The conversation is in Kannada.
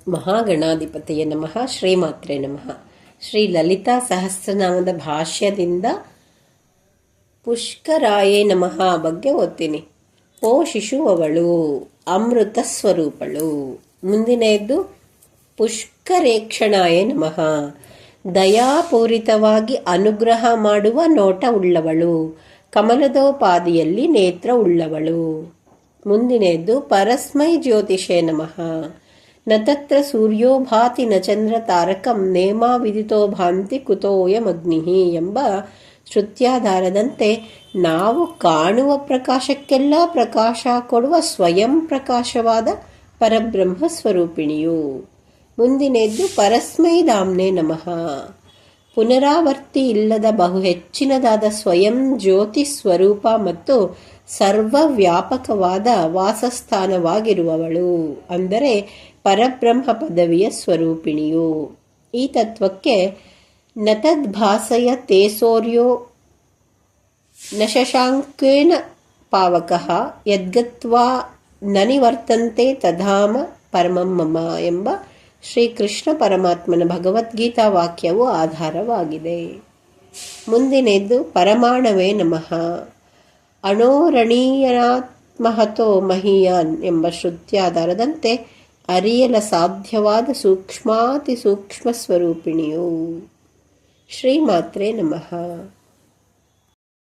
ಮಹಾಗಣಾಧಿಪತಿಯ ನಮಃ. ಶ್ರೀಮಾತ್ರೆ ನಮಃ. ಶ್ರೀ ಲಲಿತಾ ಸಹಸ್ರನಾಮದ ಭಾಷ್ಯದಿಂದ ಪುಷ್ಕರಾಯೇ ನಮಃ ಬಗ್ಗೆ ಓದ್ತೀನಿ. ಓ ಶಿಶುವವಳು ಅಮೃತ ಸ್ವರೂಪಳು. ಮುಂದಿನೆಯದ್ದು ಪುಷ್ಕರೇಕ್ಷಣಾಯೇ ನಮಃ. ದಯಾಪೂರಿತವಾಗಿ ಅನುಗ್ರಹ ಮಾಡುವ ನೋಟ ಉಳ್ಳವಳು, ಕಮಲದೋಪಾದಿಯಲ್ಲಿ ನೇತ್ರ ಉಳ್ಳವಳು. ಮುಂದಿನೆಯದ್ದು ಪರಸ್ಮೈ ಜ್ಯೋತಿಷೇ ನಮಃ. ನ ತತ್ರ ಸೂರ್ಯೋ ಭಾತಿ ನ ಚಂದ್ರ ತಾರಕಂ ನೇಮ ವಿದಿತೋ ಭಾಂತಿ ಕುತೋಯಮಗ್ನಿಃ ಎಂಬ ಶ್ರುತ್ಯಾಧಾರದಂತೆ ನಾವು ಕಾಣುವ ಪ್ರಕಾಶಕ್ಕೆಲ್ಲ ಪ್ರಕಾಶ ಕೊಡುವ ಸ್ವಯಂ ಪ್ರಕಾಶವಾದ ಪರಬ್ರಹ್ಮ ಸ್ವರೂಪಿಣಿಯು. ಮುಂದಿನೆದ್ದು ಪರಸ್ಮೈ ಧಾಮ್ನೇ ನಮಃ. ಪುನರಾವರ್ತಿ ಇಲ್ಲದ ಬಹು ಹೆಚ್ಚಿನದಾದ ಸ್ವಯಂ ಜ್ಯೋತಿ ಸ್ವರೂಪ ಮತ್ತು ಸರ್ವವ್ಯಾಪಕವಾದ ವಾಸಸ್ಥಾನವಾಗಿರುವವಳು, ಅಂದರೆ ಪರಬ್ರಹ್ಮ ಪದವಿಯ ಸ್ವರೂಪಿಣಿಯು. ಈ ತತ್ವಕ್ಕೆ ನ ತದ್ಭಾಸಯ ತೇ ಸೂರ್ಯೋ ನ ಶಶಾಂಕೇನ ಪಾವಕಃ ಯದ್ಗತ್ವಾ ನ ನಿವರ್ತಂತೆ ತಧಾಮ ಪರಮಂ ಮಮ ಎಂಬ ಶ್ರೀಕೃಷ್ಣ ಪರಮಾತ್ಮನ ಭಗವದ್ಗೀತಾ ವಾಕ್ಯವು ಆಧಾರವಾಗಿದೆ. ಮುಂದಿನೆದ್ದು ಪರಮಾಣವೇ ನಮಃ. ಅಣೋರಣೀಯನಾತ್ಮಹತೋ ಮಹೀಯಾನ್ ಎಂಬ ಶ್ರುತ್ಯಾಧಾರದಂತೆ ಅರಿಯಲ ಸಾಧ್ಯವಾದ ಸೂಕ್ಷ್ಮಾತಿ ಸೂಕ್ಷ್ಮ ಸ್ವರೂಪಿಣಿಯು. ಶ್ರೀಮಾತ್ರೆ ನಮಃ.